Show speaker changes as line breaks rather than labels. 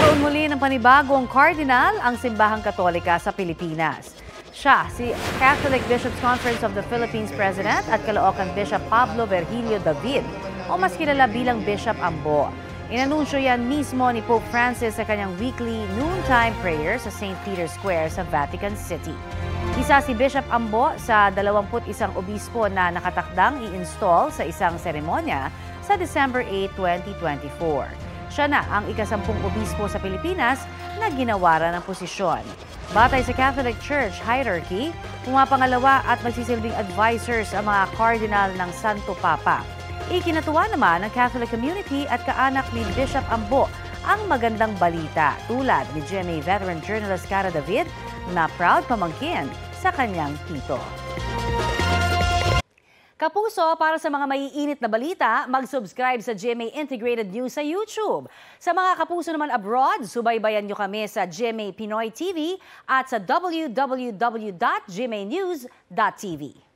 Nagkaroon muli ng panibagong cardinal ang simbahang Katolika sa Pilipinas. Siya, si Catholic Bishops' Conference of the Philippines President at Caloocan Bishop Pablo Virgilio David o mas kilala bilang Bishop Ambo. Inanunsyo yan mismo ni Pope Francis sa kanyang weekly noontime prayer sa St. Peter's Square sa Vatican City. Isa si Bishop Ambo sa 21 obispo na nakatakdang i-install sa isang seremonya sa December 8, 2024. Siya na ang ika-10 obispo sa Pilipinas na ginawaran ng posisyon. Batay sa Catholic Church hierarchy, pumapangalawa at magsisilbing advisors ang mga cardinal ng Santo Papa. Ikinatuwa naman ng Catholic community at kaanak ni Bishop Ambo ang magandang balita tulad ni GMA veteran journalist Cara David na proud pamangkin sa kanyang tito. Kapuso, para sa mga maiinit na balita, mag-subscribe sa GMA Integrated News sa YouTube. Sa mga kapuso naman abroad, subaybayan nyo kami sa GMA Pinoy TV at sa www.gmanews.tv.